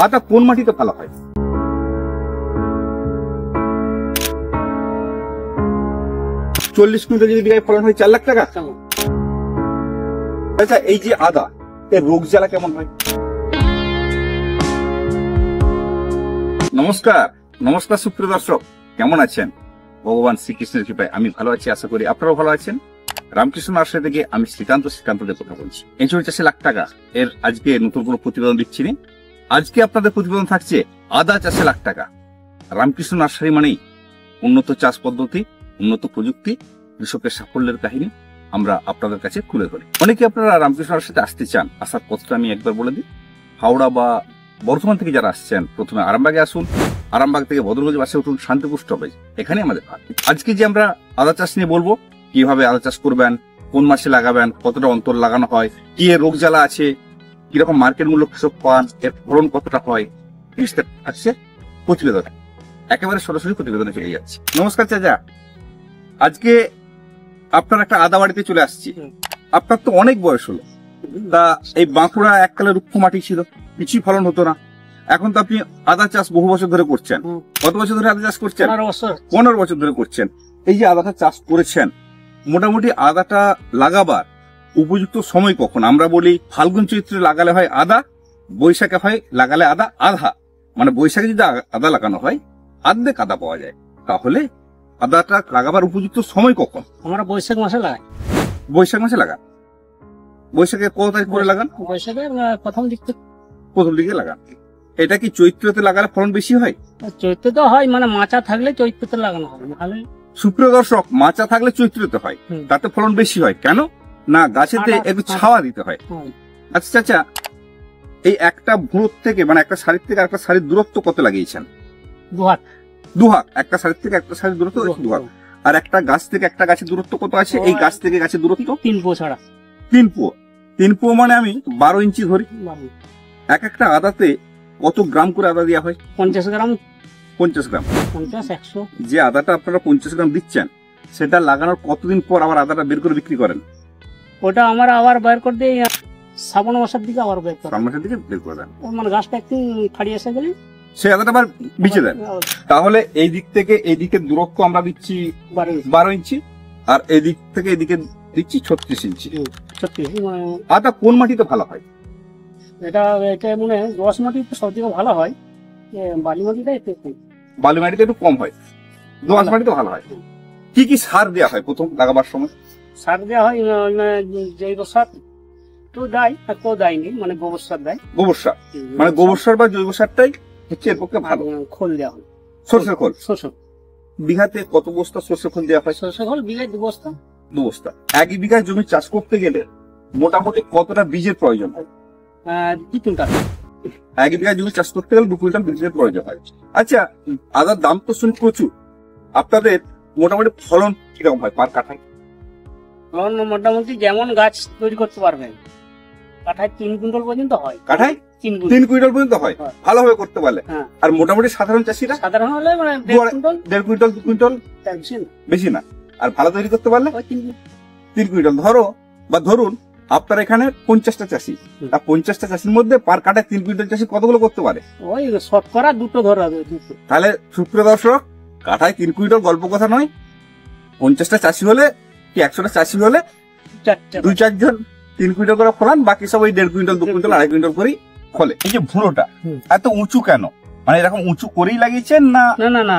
আদা কোন মাটিতে ভালো হয়? চল্লিশ কুইন্টাল যদি বিঘায় ফলন হয় 4 লাখ টাকা। আচ্ছা, এই যে আদা, এর রোগ জ্বালা কেমন হয়? নমস্কার সুপ্রিয় দর্শক, কেমন আছেন? ভগবান শ্রীকৃষ্ণের কৃপায় আমি ভালো আছি, আশা করি আপনারাও ভালো আছেন। রামকৃষ্ণ নার্সারি থেকে আমি শ্রীকান্ত কথা বলছি। এঁচড় চাষে লাখ টাকা এর আজকে নতুন কোনো প্রতিবেদন দিচ্ছি না। আজকে আপনাদের প্রতিবেদন থাকছে আদা চাষে লাখ টাকা। রামকৃষ্ণ নার্সারি মানেই উন্নত চাষ পদ্ধতি, উন্নত প্রযুক্তি, কৃষকের সাফল্যের কাহিনী আমরা আপনাদের কাছে তুলে ধরি। অনেকে আপনারা রামকৃষ্ণ নার্সারিতে আসতে চান, আসার পথটা আমি একবার বলে দিই। হাওড়া বা বর্ধমান থেকে যারা আসছেন, প্রথমে আরামবাগে আসুন, আরামবাগ থেকে ভদ্রগঞ্জ বাসে উঠুন, শান্তিপুর স্টপেজ, এখানে আমাদের হাট। আজকে যে আমরা আদা চাষ নিয়ে বলবো, কিভাবে আদা চাষ করবেন, কোন মাসে লাগাবেন, কতটা অন্তর লাগানো হয়, কি এর রোগ জ্বালা আছে, কিরকম মার্কেট মূল্য কৃষক পান, এর ফলন কতটা হয়, আসছে প্রতিবেদন। একেবারে সরাসরি প্রতিবেদনে চলে যাচ্ছে। নমস্কার চাচা, আজকে আপনার একটা আদা বাড়িতে চলে আসছি। আপনার তো অনেক বয়স হলো, তা এই বাঁকুড়া এককালে রুক্ষ মাটি ছিল, কিছুই ফলন হতো না। এখন তো আপনি আদা চাষ বহু বছর ধরে করছেন। কত বছর ধরে আদা চাষ করছেন? 15 বছর ধরে করছেন। এই যে আদাটা চাষ করেছেন, মোটামুটি আদাটা লাগাবার উপযুক্ত সময় কখন? আমরা বলি ফাল্গুন চৈত্রে লাগালে হয় আদা, বৈশাখে হয় লাগালে আদা আধা, মানে বৈশাখে যদি আদা লাগানো হয় আর্ধেক আদা পাওয়া যায়। তাহলে আদাটা লাগাবার উপযুক্ত সময় কখন? আমরা বৈশাখ মাসে লাগাই। বৈশাখ মাসে লাগান? বৈশাখে কত তারিখ করে লাগান? বৈশাখের প্রথম দিকে লাগান। এটা কি চৈত্রতে লাগালে ফলন বেশি হয়? চৈত্রে তো হয়, মানে মাচা থাকলে চৈত্রতে লাগানো হবে। সুপ্রিয় দর্শক, মাচা থাকলে চৈত্রতে হয়, তাতে ফলন বেশি হয়। কেন না? গাছেতে একটু ছাওয়া দিতে হয়। আচ্ছা চাচা, এই একটা ভুঁড় থেকে, মানে একটা সারির থেকে একটা সারির দূরত্ব কত লাগিয়েছেন? 2 হাত। একটা সারির থেকে একটা সারির দূরত্ব 2 হাত। আর একটা গাছ থেকে একটা গাছের দূরত্ব কত আছে? এই গাছ থেকে গাছের দূরত্ব 3 পো ছাড়া। 3 পো মানে আমি 12 ইঞ্চি ধরি। এক একটা আদাতে কত গ্রাম করে আদা দেওয়া হয়? 50 গ্রাম। 50 গ্রাম। 50, 100। যে আদাটা আপনারা 50 গ্রাম দিচ্ছেন, সেটা লাগানোর কতদিন পর আবার আদাটা বের করে বিক্রি করেন? ওটা আমরা আবার বের করতে শ্রাবণ মাসের দিকে আবার বের করি। শ্রাবণ মাসের দিকে বের করে দেন, মানে গাছটা একটু ফাড়ি এসে গেলে সেই আদাটা আবার বিচে দেন। তাহলে এই দিক থেকে এই দিকের দূরত্ব আমরা দিচ্ছি 12 ইঞ্চি, আর এই দিক থেকে এদিকে দিচ্ছি 36 ইঞ্চি। 36। আদা কোন মাটিতে ভালো হয়? এটা মানে দোআঁশ মাটিতে সব থেকে ভালো হয়। বালি মাটিটা একটু কম। বালি মাটিতে একটু কম হয়, দোআঁশ মাটিতে ভালো হয়। কি কি সার দেওয়া হয় প্রথম লাগাবার সময়? সার দেওয়া হয় জৈব সার তো দেয়, আর কেউ দেয়নি, মানে গোবর সার দেয়। গোবর সার, মানে গোবর সার বা জৈব সারটাই হচ্ছে এর পক্ষে ভালো। খোল দেওয়া হয়, সরষের খোল। সরষে বিঘাতে কত বস্তা সরষের খোল দেওয়া হয়? সরষে খোল বিঘায় 2 বস্তা। 2 বস্তা। 1 বিঘা জমি চাষ করতে গেলে মোটামুটি কতটা বীজের প্রয়োজন হয়? 2 কুইন্টাল। 1 বিঘা জমি চাষ করতে গেলে 2 কুইন্টাল বীজের প্রয়োজন হয়। আচ্ছা, আদার দাম তো শুনি প্রচুর, আপনাদের মোটামুটি ফলন কিরকম হয় পার কাঠায়? ফলন মোটামুটি যেমন গাছ তৈরি করতে পারবেন, কাঠায় 3 কুইন্টাল পর্যন্ত হয়। কাঠায় 3 কুইন্টাল পর্যন্ত হয়, ভালোভাবে করতে পারলে। আর মোটামুটি সাধারণ চাষিরা? সাধারণ হলে মানে 1.5 কুইন্টাল 2 কুইন্টাল, বেশি না। আর ভালো তৈরি করতে পারলে 3 কুইন্টাল। ধরুন আপনার এখানে 50টা চাষি, আর 50টা চাষির মধ্যে পার কাঠায় 3 কুইন্টাল চাষি কতগুলো করতে পারে? ওই শতকরা 2টো ধরা হবে। তাহলে সুপ্রিয় দর্শক, কাঠায় 3 কুইন্টাল গল্প কথা নয়। 50টা চাষি হলে কি 100টা চাষি হলে 2-4 জন 3 কুইন্টাল করে ফলান, বাকি সব ওই 1.5 কুইন্টাল 2 কুইন্টাল 2.5 কুইন্টাল করে ফলে। এই যে ভুঁড়োটা এত উঁচু কেন? মানে এরকম উঁচু করেই লাগিয়েছেন না? না,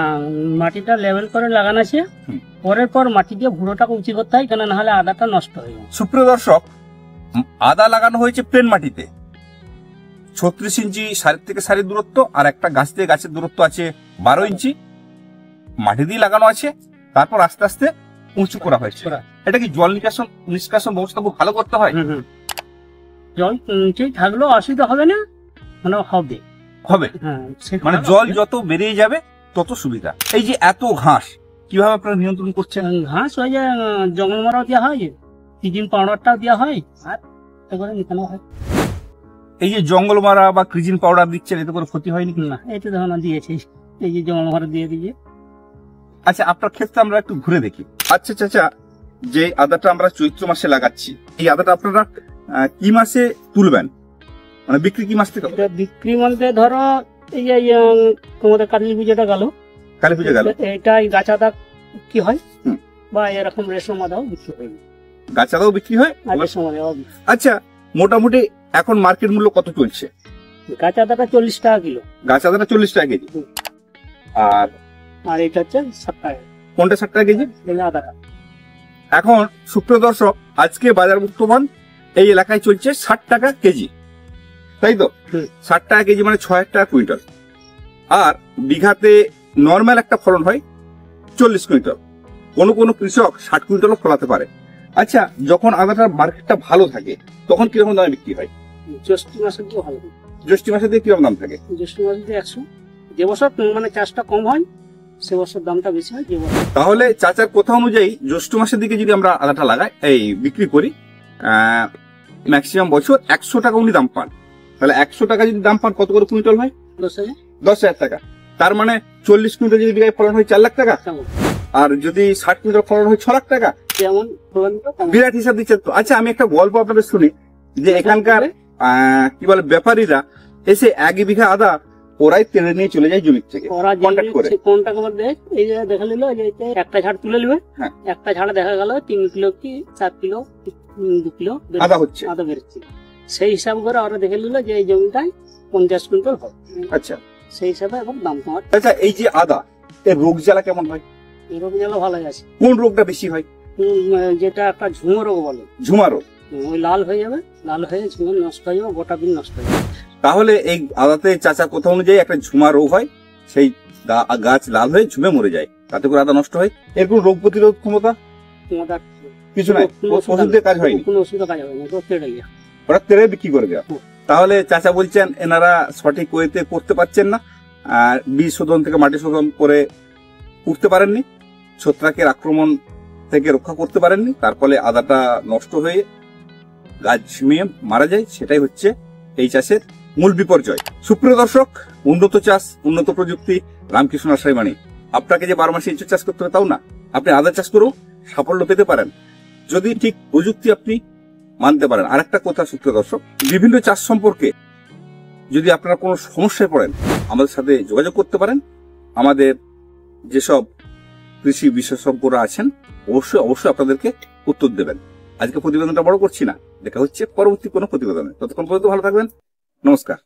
মাটিটা লেভেল করে লাগানো আছে। পর মাটি দিয়ে ভুঁড়োটাকে উঁচু করতে হয়, কেন না হলে আদাটা নষ্ট হয়ে যায়। সুপ্রিয় দর্শক, আদা লাগানো হয়েছে প্লেন মাটিতে। 36 ইঞ্চি সারির থেকে সারির দূরত্ব, আর একটা গাছ থেকে গাছের দূরত্ব আছে 12 ইঞ্চি। মাটি দিয়ে লাগানো আছে, তারপর আস্তে আস্তে উঁচু করা হয়েছে। এটা কি জল নিষ্কাশন ব্যবস্থা খুব ভালো করতে হয়? জল ঠিক থাকলেও অসুবিধা হবে না, মানে হবে। মানে জল যত বেরিয়ে যাবে তত সুবিধা। এই যে এত ঘাস কিভাবে আপনারা নিয়ন্ত্রণ করছেন? ঘাস ওই যে জঙ্গল মারাও দেওয়া হয়, ক্রিজিন পাউডারটাও দেওয়া হয়, আর এবারে নিকানো হয়। এই যে জঙ্গল মারা বা ক্রিজিন পাউডার দিচ্ছেন, এতে করে ক্ষতি হয়নি? না, এটা ধরুন দিয়েছি, এই যে জঙ্গল মারা দিয়ে দিয়ে। আচ্ছা, আপনার ক্ষেত্রে আমরা একটু ঘুরে দেখি। আচ্ছা চাচা, যে আদাটা আমরা চৈত্র মাসে লাগাচ্ছি, এই আদাটা আপনারা কি মাসে তুলবেন? মানে বিক্রি কি মাস থেকে হবে? এটা বিক্রি বলতে ধরো এই যে তোমাদের কালী পুজোটা গেল, কালী পুজো গেল, এটাই গাছাদা কি হয় হুম। বা এরকম রেশম আদাও বিক্রি হয়, গাছাদাও বিক্রি হয়। রেশম আদাও আচ্ছা, মোটামুটি এখন মার্কেট মূল্য কত চলছে? গাছাদাটা 40 টাকা কিলো, গাছাদাটা 40 টাকা কেজি, হুম। আর আর এটা হচ্ছে 60 টাকা, কোনটা 60 টাকা কেজি? এটা আদাটা। এখন সুপ্রিয় দর্শক, আজকে বাজার বর্তমান এই এলাকায় চলছে 60 টাকা কেজি, তাই তো? হুম। 60 টাকা কেজি মানে 6 টাকা কুইন্টাল। আর বিঘাতে নর্মাল একটা ফলন হয় 40 কুইন্টাল, কোনো কোনো কৃষক 60 কুইন্টালও ফলাতে পারে। আচ্ছা, যখন আদাটার মার্কেটটা ভালো থাকে তখন কিরকম দামে বিক্রি হয়? জ্যৈষ্ঠ মাসের দিয়ে ভালো, জ্যৈষ্ঠ মাসে দিয়ে কিরকম দাম থাকে? জ্যৈষ্ঠ মাসে দিয়ে 100, যে বছর মানে চাষটা কম হয় সে বছর দামটা বেশি হয়, যে বছর। তাহলে চাচার কথা অনুযায়ী জ্যৈষ্ঠ মাসের দিকে যদি আমরা আদাটা লাগাই, এই বিক্রি করি, ম্যাক্সিমাম বছর 100 টাকা উনি দাম পান। তাহলে 100 টাকা যদি দাম পান, কত করে কুইন্টাল হয়? 10,000 টাকা। তার মানে 40 কুইন্টাল যদি বিঘায় ফলন হয় 4 লাখ টাকা, আর যদি 60 কুইন্টাল ফলন হয় 6 লাখ টাকা। যেমন বিরাট হিসাব দিচ্ছে তো। আচ্ছা, আমি একটা গল্প আপনাদের শুনি, যে এখানকার কি বলে ব্যাপারীরা এসে 1 বিঘা আদা ওরাই তেড়ে নিয়ে চলে যায় জমি থেকে, ওরা কন্ট্যাক্ট করে। কন্ট্যাক্ট করে দেয়, এই যে দেখা নিল যে একটা ঝাড় তুলে নেবে, হ্যাঁ। একটা ঝাড়ে দেখা গেল 3 কিলো কি 4 কিলো 2 কিলো আদা হচ্ছে। আদা বেরোচ্ছে, সেই হিসাব করে ওরা দেখে নিল যে এই জমিটায় 50 কুইন্টাল হবে, আচ্ছা, সেই হিসাবে এখন দাম তোমার। আচ্ছা, এই যে আদা, এর রোগ জ্বালা কেমন হয়? এরকম যেন ভালো আছে, কোন রোগটা বেশি হয়? যেটা একটা ঝুমো রোগ বলে, ঝুমা রোগ। ওই লাল হয়ে যাবে, লাল হয়ে ঝুমো নষ্ট হয়ে যাবে, গোটা বিন নষ্ট হয়ে যাবে। তাহলে এই আদাতে চাচা কথা অনুযায়ী একটা ঝুমা রোগ হয়, সেই গাছ লাল হয়ে ঝুমে মরে যায়, তাতে করে আদা নষ্ট হয়। এর কোন রোগ প্রতিরোধ ক্ষমতা তোমাদের কিছু নাই, ওষুধ দিয়ে কাজ হয়নি, কোনো ওষুধে কাজ হবে না, তো তেড়ে গিয়ে ওরা তেড়ে বিক্রি করে দেওয়া। হুম। তাহলে চাচা বলছেন এনারা সঠিক ওয়েতে করতে পারছেন না, আর বীজ শোধন থেকে মাটি শোধন করে উঠতে পারেননি, ছত্রাকের আক্রমণ থেকে রক্ষা করতে পারেননি, তার ফলে আদাটা নষ্ট হয়ে গাছ ঝিমিয়ে মারা যায়। সেটাই হচ্ছে এই চাষের মূল বিপর্যয়। সুপ্রিয় দর্শক, উন্নত চাষ, উন্নত প্রযুক্তি, রামকৃষ্ণ নার্সারি মানে আপনাকে যে 12 মাসে ইঁচড় চাষ করতে হবে তাও না, আপনি আদা চাষ করেও সাফল্য পেতে পারেন যদি ঠিক প্রযুক্তি আপনি মানতে পারেন। আর একটা কথা সুপ্রিয় দর্শক, বিভিন্ন চাষ সম্পর্কে যদি আপনারা কোনো সমস্যায় পড়েন, আমাদের সাথে যোগাযোগ করতে পারেন। আমাদের যেসব কৃষি বিশেষজ্ঞরা আছেন অবশ্যই আপনাদেরকে উত্তর দেবেন। আজকে প্রতিবেদনটা বড় করছি না, দেখা হচ্ছে পরবর্তী কোনো প্রতিবেদনে। ততক্ষণ পর্যন্ত ভালো থাকবেন, নমস্কার।